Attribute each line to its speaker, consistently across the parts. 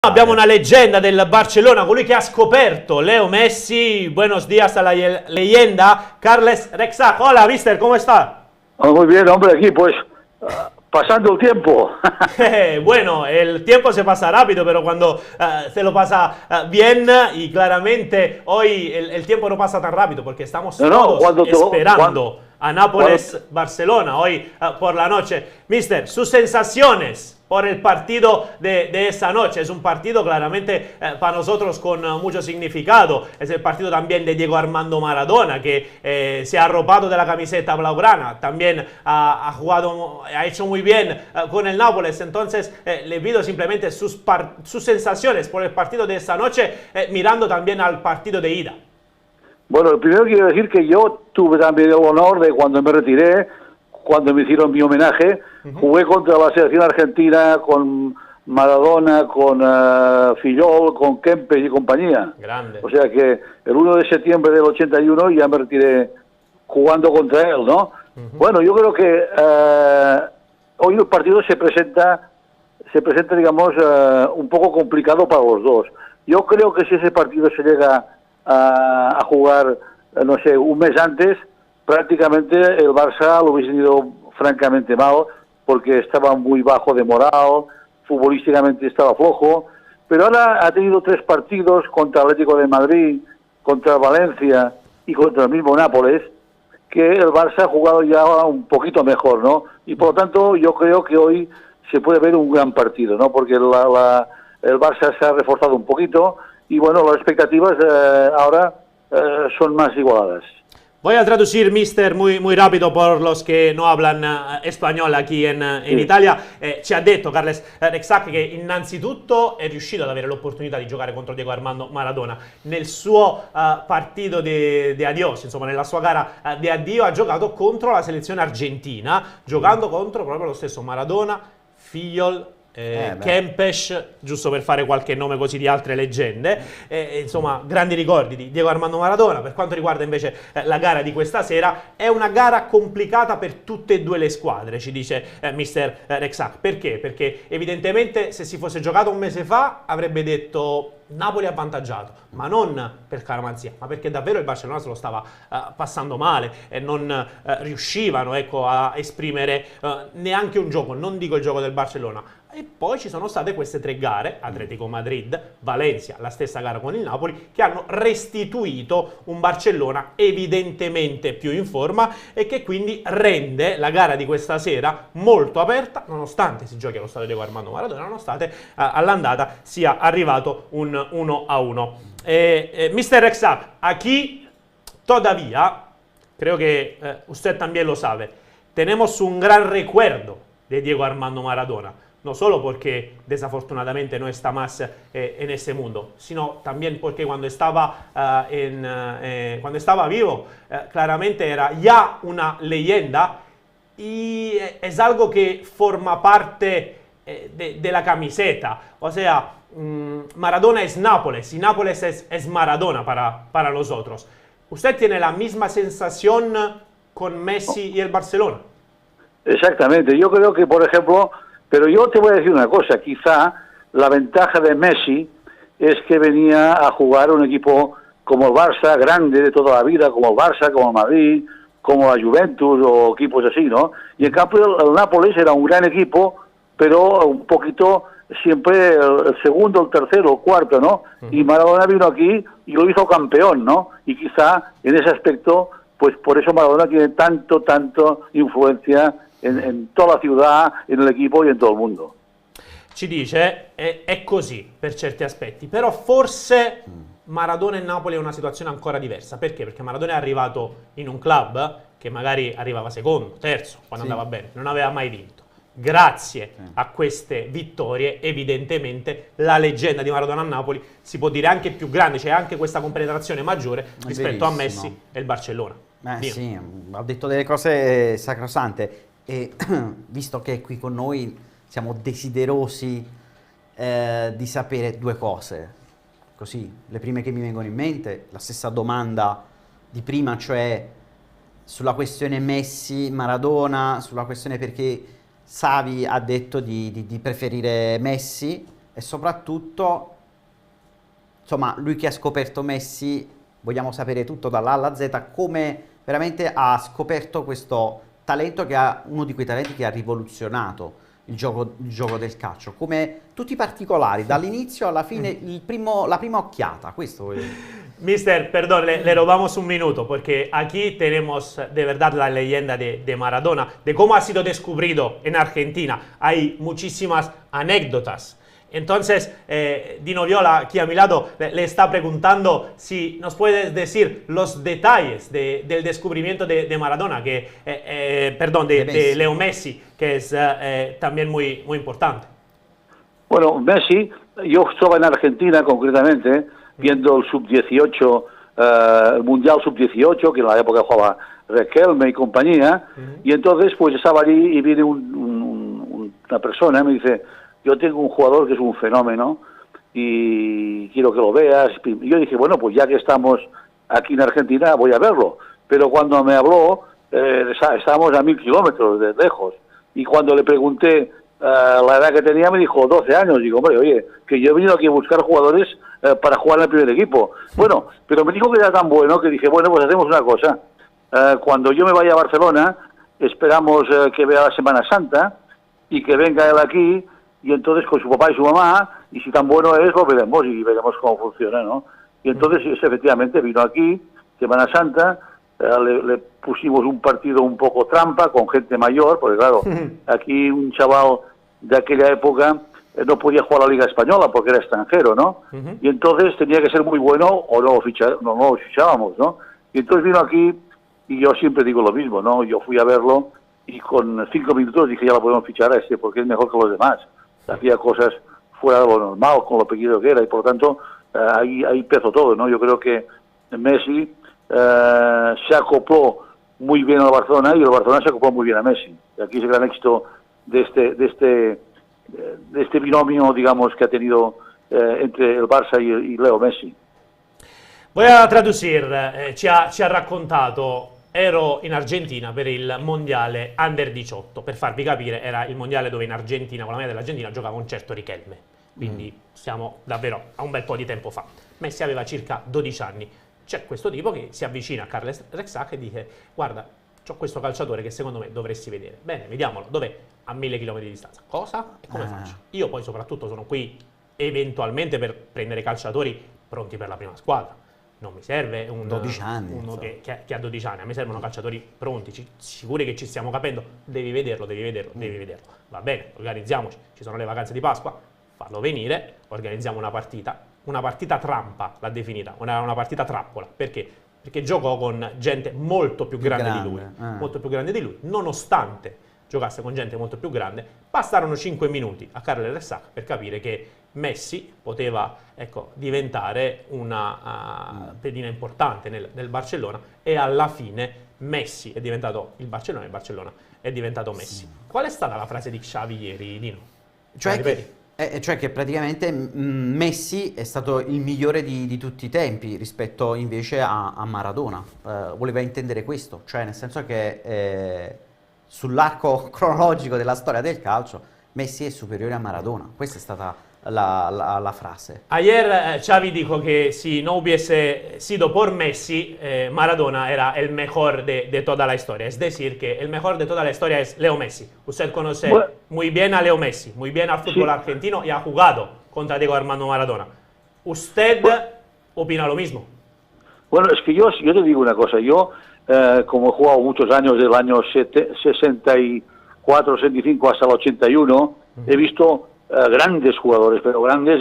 Speaker 1: abbiamo una leggenda del Barcellona, colui che ha scoperto Leo Messi. Buenos días a la leyenda, Carles Rexach. Hola, mister, ¿cómo está?
Speaker 2: Muy bien, hombre, aquí pues pasando el tiempo.
Speaker 1: Bueno, el tiempo se pasa rápido, pero cuando se lo pasa bien, y claramente hoy el tiempo no pasa tan rápido porque estamos todos esperando a Nápoles-Barcelona hoy por la noche. Mister, sus sensaciones por el partido de esa noche. Es un partido claramente para nosotros con mucho significado. Es el partido también de Diego Armando Maradona, que se ha arropado de la camiseta blaugrana. También ha jugado, ha hecho muy bien con el Nápoles. Entonces le pido simplemente sus sensaciones por el partido de esa noche, mirando también al partido de ida.
Speaker 2: Bueno, primero quiero decir que yo tuve también el honor de, cuando me retiré, cuando me hicieron mi homenaje, jugué contra la selección argentina con Maradona, con Fillol, con Kempes y compañía.
Speaker 1: Grande.
Speaker 2: O sea que el 1 de septiembre del 81 ya me retiré jugando contra él, ¿no? Bueno, yo creo que hoy el partido se presenta, digamos, un poco complicado para los dos. Yo creo que si ese partido se llega a jugar, no sé, un mes antes, prácticamente el Barça lo hubiese ido francamente mal, porque estaba muy bajo de moral, futbolísticamente estaba flojo, pero ahora ha tenido 3 partidos contra Atlético de Madrid, contra Valencia y contra el mismo Nápoles, que el Barça ha jugado ya un poquito mejor, ¿no? Y por lo tanto yo creo que hoy se puede ver un gran partido, ¿no? Porque el Barça se ha reforzado un poquito y bueno, las expectativas ahora son más igualadas.
Speaker 1: Voy a traducir, mister, muy rápido por los que no hablan español aquí in Italia. Ci ha detto Carles Rexach che innanzitutto è riuscito ad avere l'opportunità di giocare contro Diego Armando Maradona. Nel suo partito di adios, insomma nella sua gara di addio, ha giocato contro la selezione argentina, giocando contro proprio lo stesso Maradona, Fillol, Kempes, giusto per fare qualche nome così di altre leggende, insomma grandi ricordi di Diego Armando Maradona. Per quanto riguarda invece la gara di questa sera, è una gara complicata per tutte e due le squadre, ci dice mister Rexach. Perché? Perché evidentemente se si fosse giocato un mese fa avrebbe detto Napoli avvantaggiato, ma non per caramanzia, ma perché davvero il Barcellona se lo stava passando male e non riuscivano, ecco, a esprimere neanche un gioco, non dico il gioco del Barcellona. E poi ci sono state queste 3 gare, Atletico Madrid, Valencia, la stessa gara con il Napoli, che hanno restituito un Barcellona evidentemente più in forma e che quindi rende la gara di questa sera molto aperta, nonostante si giochi allo stadio Diego Armando Maradona, nonostante all'andata sia arrivato un 1-1. Mr. Rexach, aquí todavía, creo que usted también lo sabe, tenemos un gran recuerdo de Diego Armando Maradona. No solo porque desafortunadamente no está más en ese mundo, sino también porque cuando estaba vivo, claramente era ya una leyenda y es algo que forma parte de la camiseta. O sea, Maradona es Nápoles y Nápoles es Maradona para nosotros. ¿Usted tiene la misma sensación con Messi y el Barcelona?
Speaker 2: Exactamente, yo creo que, por ejemplo, pero yo te voy a decir una cosa, quizá la ventaja de Messi es que venía a jugar un equipo como el Barça, grande de toda la vida, como el Barça, como el Madrid, como la Juventus o equipos así, ¿no? Y en cambio el Nápoles era un gran equipo, pero un poquito siempre el segundo, el tercero, el cuarto, ¿no? Y Maradona vino aquí y lo hizo campeón, ¿no? Y quizá en ese aspecto, pues por eso Maradona tiene tanto influencia in tutta la città, nell'equipo e in tutto il mondo.
Speaker 1: Ci dice, è così per certi aspetti, però forse Maradona e Napoli è una situazione ancora diversa. Perché? Perché Maradona è arrivato in un club che magari arrivava secondo, terzo, quando andava bene, non aveva mai vinto. Grazie a queste vittorie, evidentemente, la leggenda di Maradona a Napoli si può dire anche più grande, c'è anche questa compenetrazione maggiore rispetto a Messi e il Barcellona.
Speaker 3: Sì, ha detto delle cose sacrosante. E visto che è qui con noi siamo desiderosi di sapere 2 cose, così le prime che mi vengono in mente, la stessa domanda di prima, cioè sulla questione Messi-Maradona, sulla questione perché Xavi ha detto di preferire Messi, e soprattutto, insomma, lui che ha scoperto Messi, vogliamo sapere tutto dall'A alla Z, come veramente ha scoperto questo talento, che ha uno di quei talenti che ha rivoluzionato il gioco del calcio, come tutti i particolari, dall'inizio alla fine, la prima occhiata, questo voglio dire.
Speaker 1: Mister, perdón, le robamos un minuto porque aquí tenemos de verdad la leyenda de Maradona, de cómo ha sido descubrido en Argentina. Hay muchísimas anécdotas. Entonces, Dino Viola, aquí a mi lado, le está preguntando si nos puedes decir los detalles del descubrimiento de Maradona, perdón, de Leo Messi, que es también muy importante.
Speaker 2: Bueno, Messi, yo estaba en Argentina concretamente, viendo el sub-18, el Mundial sub-18, que en la época jugaba Riquelme y compañía, y entonces pues estaba allí y viene una persona y me dice: yo tengo un jugador que es un fenómeno y quiero que lo veas. Y yo dije, bueno, pues ya que estamos aquí en Argentina voy a verlo. Pero cuando me habló, estábamos a 1000 kilómetros de lejos, y cuando le pregunté la edad que tenía, me dijo 12 años. Digo, hombre, oye, que yo he venido aquí a buscar jugadores para jugar en el primer equipo. Bueno, pero me dijo que era tan bueno que dije, bueno, pues hacemos una cosa. Cuando yo me vaya a Barcelona, esperamos que vea la Semana Santa y que venga él aquí, y entonces con su papá y su mamá, y si tan bueno es, lo veremos y veremos cómo funciona, ¿no? Y entonces efectivamente vino aquí, Semana Santa, le pusimos un partido un poco trampa con gente mayor, porque claro, aquí un chaval de aquella época no podía jugar a la Liga Española porque era extranjero, ¿no? Y entonces tenía que ser muy bueno o no lo fichábamos, ¿no? Y entonces vino aquí, y yo siempre digo lo mismo, ¿no? Yo fui a verlo y con 5 minutos dije, ya lo podemos fichar a este porque es mejor que los demás. Hacía cosas fuera de lo normal, con lo pequeño que era, y por lo tanto ahí empezó todo, ¿no? Yo creo que Messi se acopló muy bien al Barcelona y el Barcelona se acopló muy bien a Messi. Y aquí es el gran éxito de este binomio, digamos, que ha tenido entre el Barça y Leo Messi.
Speaker 1: Voy a traducir, ci ha raccontato: ero in Argentina per il mondiale Under 18, per farvi capire era il mondiale dove in Argentina, con la maglia dell'Argentina, giocava un certo Riquelme, quindi siamo davvero a un bel po' di tempo fa. Messi aveva circa 12 anni, c'è questo tipo che si avvicina a Carles Rexach e dice: guarda, c'ho questo calciatore che secondo me dovresti vedere. Bene, vediamolo, dov'è? A 1000 km di distanza. Cosa? E come faccio? Io poi soprattutto sono qui eventualmente per prendere calciatori pronti per la prima squadra. Non mi serve uno che ha 12 anni, a me servono calciatori pronti, sicuri che ci stiamo capendo, devi vederlo. Va bene, organizziamoci, ci sono le vacanze di Pasqua, farlo venire, organizziamo una partita trampa, l'ha definita, una partita trappola, perché? Perché giocò con gente molto più grande di lui, nonostante giocasse con gente molto più grande, bastarono 5 minuti a Carles Rexach per capire che Messi poteva, ecco, diventare una pedina importante nel Barcellona, e alla fine Messi è diventato il Barcellona e il Barcellona è diventato Messi. Qual è stata la frase di Xavi ieri, Dino?
Speaker 3: Cioè che praticamente Messi è stato il migliore di tutti i tempi rispetto invece a Maradona. Voleva intendere questo, cioè nel senso che sull'arco cronologico della storia del calcio Messi è superiore a Maradona. Questa è stata la frase.
Speaker 1: Ayer Xavi dijo que si no hubiese sido por Messi, Maradona era el mejor de toda la historia. Es decir, que el mejor de toda la historia es Leo Messi. Usted conoce muy bien a Leo Messi, muy bien al fútbol argentino y ha jugado contra Diego Armando Maradona. ¿Usted opina lo mismo?
Speaker 2: Bueno, es que yo te digo una cosa. Yo, como he jugado muchos años, del año 64, 65 hasta el 81, he visto grandes jugadores, pero grandes,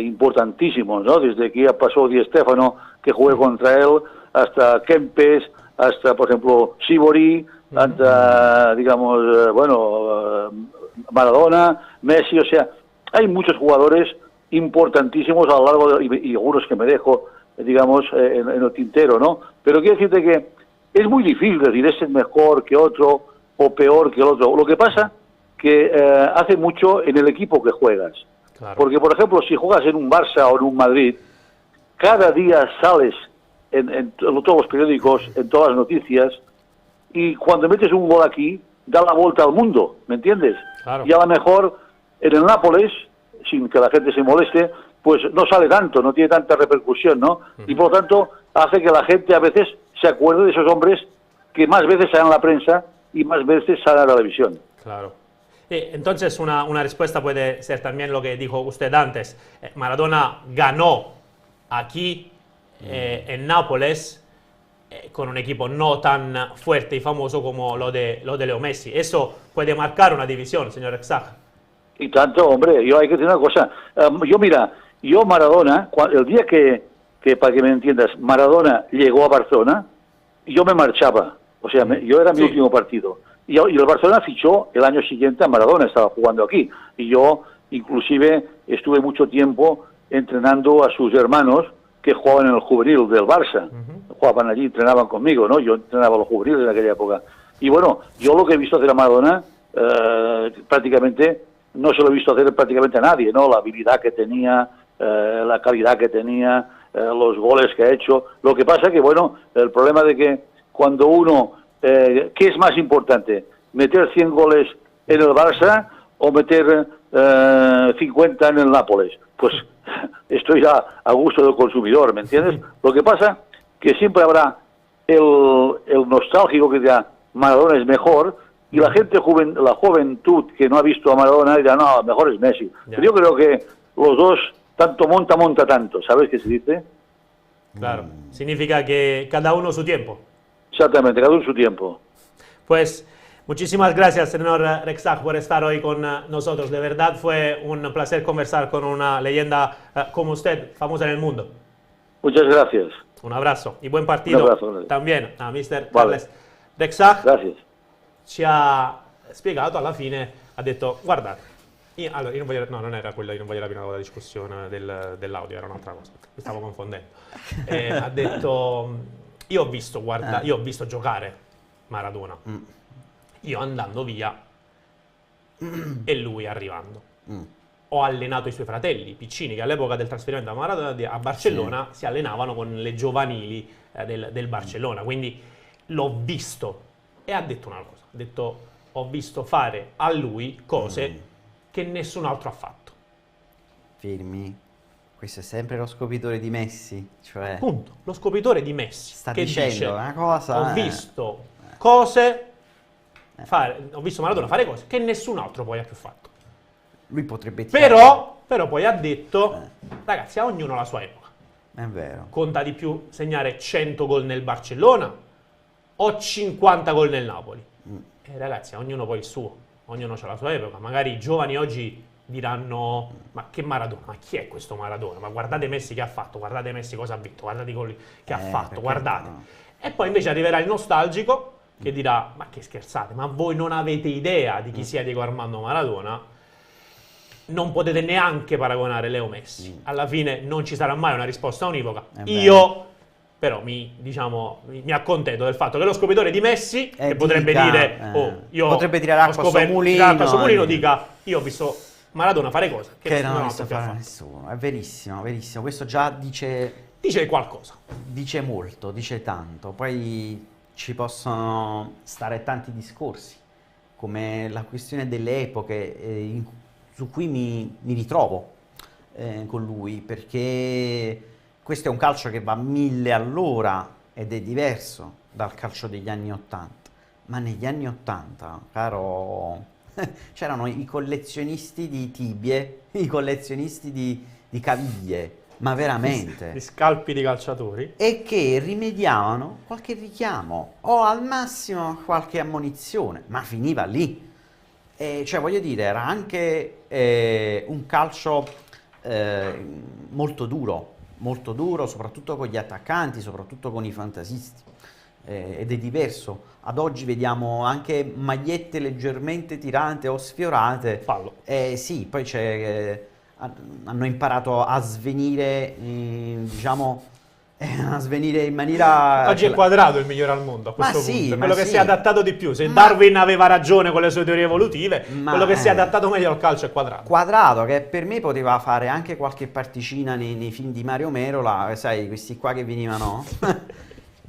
Speaker 2: importantísimos, ¿no? Desde que ya pasó Di Stéfano, que jugué contra él, hasta Kempes, hasta, por ejemplo, Sibori, hasta, digamos, Maradona, Messi, o sea, hay muchos jugadores importantísimos a lo largo y algunos que me dejo, digamos, en el tintero, ¿no? Pero quiero decirte que es muy difícil decir este es mejor que otro o peor que el otro. Lo que pasa que hace mucho en el equipo que juegas. Claro. Porque, por ejemplo, si juegas en un Barça o en un Madrid, cada día sales en todos los periódicos, en todas las noticias, y cuando metes un gol aquí, da la vuelta al mundo, ¿me entiendes? Claro. Y a lo mejor en el Nápoles sin que la gente se moleste, pues no sale tanto, no tiene tanta repercusión, ¿no? Y por lo tanto hace que la gente a veces se acuerde de esos hombres que más veces salen en la prensa y más veces salen a la televisión.
Speaker 1: Claro. Entonces una respuesta puede ser también lo que dijo usted antes. Maradona ganó aquí en Nápoles con un equipo no tan fuerte y famoso como lo de Leo Messi. Eso puede marcar una división, señor Exag.
Speaker 2: Y tanto, hombre, yo hay que decir una cosa. Yo Maradona, el día que, para que me entiendas, Maradona llegó a Barcelona, yo me marchaba. O sea, yo era mi último partido. Y el Barcelona fichó el año siguiente a Maradona, estaba jugando aquí. Y yo, inclusive, estuve mucho tiempo entrenando a sus hermanos que jugaban en el juvenil del Barça. Jugaban allí, entrenaban conmigo, ¿no? Yo entrenaba a los juveniles en aquella época. Y bueno, yo lo que he visto hacer a Maradona, prácticamente, no se lo he visto hacer prácticamente a nadie, ¿no? La habilidad que tenía, la calidad que tenía, los goles que ha hecho. Lo que pasa que, bueno, el problema de que cuando uno... ¿qué es más importante? ¿Meter 100 goles en el Barça o meter 50 en el Nápoles? Pues estoy a gusto del consumidor, ¿me entiendes? Lo que pasa que siempre habrá el nostálgico que dirá Maradona es mejor, y la gente la juventud que no ha visto a Maradona dirá, no, mejor es Messi. Pero yo creo que los dos, tanto monta tanto, ¿sabes qué se dice?
Speaker 1: Claro, significa que cada uno su tiempo.
Speaker 2: Exactamente, cada uno su tiempo.
Speaker 1: Pues muchísimas gracias, señor Rexach, por estar hoy con nosotros. De verdad fue un placer conversar con una leyenda como usted, famosa en el mundo.
Speaker 2: Muchas gracias.
Speaker 1: Un abrazo y buen partido.
Speaker 2: Un abrazo,
Speaker 1: también a Mr. Carles Rexach.
Speaker 2: Gracias.
Speaker 1: Ci ha spiegato alla fine, ha detto, guardate, allora, io non voglio, no, non era quello, io non voglio la prima discussione dell'audio, era un'altra cosa, mi stavo confondendo. Ha detto, io ho visto giocare Maradona, io andando via e lui arrivando. Ho allenato i suoi fratelli piccini che all'epoca del trasferimento a Barcellona si allenavano con le giovanili del Barcellona, quindi l'ho visto. E ha detto una cosa, ha detto ho visto fare a lui cose che nessun altro ha fatto.
Speaker 3: Firmi, questo è sempre lo scopritore di Messi, cioè...
Speaker 1: Appunto, lo scopritore di Messi,
Speaker 3: sta
Speaker 1: che
Speaker 3: dicendo
Speaker 1: dice,
Speaker 3: una cosa...
Speaker 1: Ho visto cose, ho visto Maradona fare cose che nessun altro poi ha più fatto.
Speaker 3: Lui potrebbe tirare...
Speaker 1: Però poi ha detto, ragazzi, a ognuno la sua epoca.
Speaker 3: È vero.
Speaker 1: Conta di più segnare 100 gol nel Barcellona o 50 gol nel Napoli. Ragazzi, ognuno poi il suo, ognuno ha la sua epoca. Magari i giovani oggi diranno, ma che Maradona, ma chi è questo Maradona? Ma guardate Messi che ha fatto, guardate Messi cosa ha vinto, guardate i gol che ha fatto, guardate. No. E poi invece arriverà il nostalgico che dirà, ma che scherzate, ma voi non avete idea di chi sia Diego Armando Maradona, non potete neanche paragonare Leo Messi. Alla fine non ci sarà mai una risposta univoca. Io... però mi accontento del fatto che lo scopritore di Messi, che potrebbe dire, io
Speaker 3: potrebbe tirare acqua sul mulino,
Speaker 1: dica, io ho visto Maradona fare cose che non ho visto fare
Speaker 3: nessuno. È verissimo, verissimo. Questo già dice
Speaker 1: qualcosa.
Speaker 3: Dice molto, dice tanto. Poi ci possono stare tanti discorsi, come la questione delle epoche, su cui mi ritrovo con lui, perché... questo è un calcio che va a 1000 all'ora ed è diverso dal calcio degli anni 80. Ma negli anni 80, caro, c'erano i collezionisti di tibie, i collezionisti di caviglie, ma veramente.
Speaker 1: Di scalpi di calciatori.
Speaker 3: E che rimediavano qualche richiamo o al massimo qualche ammonizione, ma finiva lì. Cioè, voglio dire, era anche un calcio molto duro, soprattutto con gli attaccanti, soprattutto con i fantasisti, ed è diverso. Ad oggi vediamo anche magliette leggermente tirate o sfiorate.
Speaker 1: Fallo.
Speaker 3: Sì, poi hanno imparato a svenire, diciamo, a svenire in maniera...
Speaker 1: Oggi è Quadrato il migliore al mondo a questo punto, quello che
Speaker 3: sì.
Speaker 1: si è adattato di più. Se Darwin aveva ragione con le sue teorie evolutive, quello che si è adattato meglio al calcio è Quadrato.
Speaker 3: Quadrato, che per me poteva fare anche qualche particina nei film di Mario Merola, sai, questi qua che venivano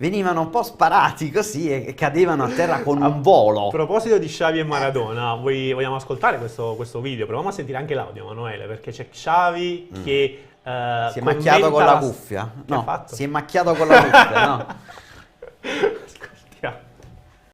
Speaker 3: venivano un po' sparati così e cadevano a terra con un volo.
Speaker 1: A proposito di Xavi e Maradona, vogliamo ascoltare questo video? Proviamo a sentire anche l'audio, Emanuele, perché c'è Xavi che
Speaker 3: si è macchiato con la cuffia.
Speaker 1: Che ha
Speaker 3: No,
Speaker 1: fatto?
Speaker 3: si è macchiato con la cuffia, no.